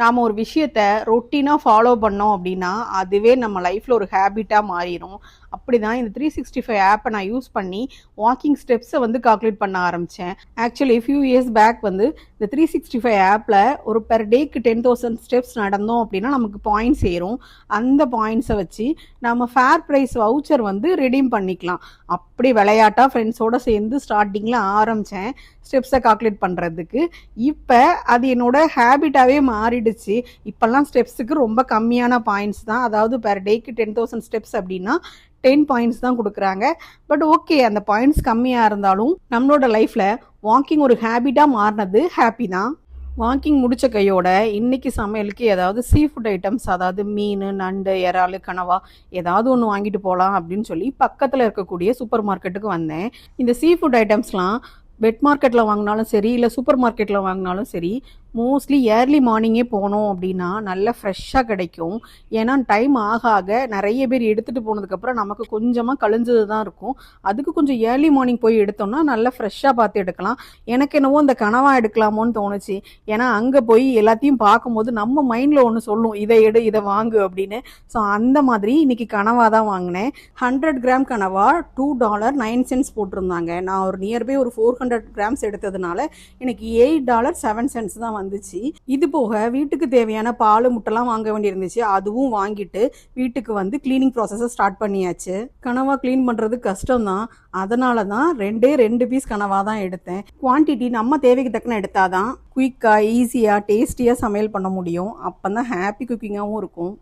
நாம ஒரு விஷயத்த ரொட்டீனா ஃபாலோ பண்ணோம் அப்படின்னா அதுவே நம்ம லைஃப்ல ஒரு ஹேபிட்டா மாறிடும். அப்படிதான் இந்த 365 ஆப்பை நான் யூஸ் பண்ணி வாக்கிங் ஸ்டெப்ஸை வந்து கால்குலேட் பண்ண ஆரம்பிச்சேன். ஆக்சுவலி ஃபியூ இயர்ஸ் பேக் வந்து இந்த 365 ஆப்ல ஒரு பெர் டேக்கு 10,000 ஸ்டெப்ஸ் நடந்தோம் அப்படின்னா நமக்கு பாயிண்ட்ஸ் ஏறும். அந்த பாயிண்ட்ஸை வச்சு நம்ம ஃபேர் ப்ரைஸ் வவுச்சர் வந்து ரெடீம் பண்ணிக்கலாம். அப்படி விளையாட்டா ஃப்ரெண்ட்ஸோட சேர்ந்து ஸ்டார்டிங்ல ஆரம்பிச்சேன் ஸ்டெப்ஸை கால்குலேட் பண்றதுக்கு. இப்போ அது என்னோட ஹேபிட்டாவே மாறிடுச்சு. இப்பெல்லாம் ஸ்டெப்ஸுக்கு ரொம்ப கம்மியான பாயிண்ட்ஸ் தான், அதாவது பெர் டேக்கு 10,000 ஸ்டெப்ஸ் அப்படின்னா 10 பாயிண்ட்ஸ் தான் கொடுக்குறாங்க. பட் ஓகே, அந்த பாயிண்ட்ஸ் கம்மியாக இருந்தாலும் நம்மளோட லைஃப்பில் வாக்கிங் ஒரு ஹேபிட்டாக மாறினது ஹாப்பி தான். வாக்கிங் முடிச்ச கையோட இன்னைக்கு சமையலுக்கு ஏதாவது சீ ஃபுட் ஐட்டம்ஸ், அதாவது மீன், நண்டு, இறாலு, கனவா ஏதாவது ஒன்று வாங்கிட்டு போகலாம் அப்படின்னு சொல்லி பக்கத்தில் இருக்கக்கூடிய சூப்பர் மார்க்கெட்டுக்கு வந்தேன். இந்த சீ ஃபுட் ஐட்டம்ஸ்லாம் வெட் மார்க்கெட்டில் வாங்கினாலும் சரி, இல்லை சூப்பர் மார்க்கெட்டில் வாங்கினாலும் சரி, மோஸ்ட்லி ஏர்லி மார்னிங்கே போனோம் அப்படின்னா நல்லா ஃப்ரெஷ்ஷாக கிடைக்கும். ஏன்னா டைம் ஆக ஆக நிறைய பேர் எடுத்துகிட்டு போனதுக்கப்புறம் நமக்கு கொஞ்சமாக கழிஞ்சது தான் இருக்கும். அதுக்கு கொஞ்சம் ஏர்லி மார்னிங் போய் எடுத்தோம்னா நல்லா ஃப்ரெஷ்ஷாக பார்த்து எடுக்கலாம். எனக்கு என்னவோ இந்த கனவா எடுக்கலாமோன்னு தோணுச்சு. ஏன்னா அங்கே போய் எல்லாத்தையும் பார்க்கும்போது நம்ம மைண்டில் ஒன்று சொல்லும், இதை எடு, இதை வாங்கு அப்படின்னு. ஸோ அந்த மாதிரி இன்னைக்கு கனவா தான் வாங்கினேன். 100 கிராம் கனவா $2.09 போட்டிருந்தாங்க. நான் ஒரு நியர்பை ஒரு 400 கிராம்ஸ் எடுத்ததுனால எனக்கு $8.07 தான் வந்துச்சு. இது போக வீட்டுக்கு தேவையான பால், முட்டைலாம் வாங்க வேண்டியிருந்துச்சு. அதுவும் வாங்கிட்டு வீட்டுக்கு வந்து கிளீனிங் ப்ராசஸை ஸ்டார்ட் பண்ணியாச்சு. கனவா கிளீன் பண்ணுறது கஷ்டம் தான், அதனால தான் ரெண்டு பீஸ் கனவா தான் எடுத்தேன். குவான்டிட்டி நம்ம தேவைக்கு தக்கன எடுத்தாதான் குயிக்காக, ஈஸியாக, டேஸ்டியாக சமையல் பண்ண முடியும். அப்போ தான் ஹாப்பி குக்கிங்காகவும் இருக்கும்.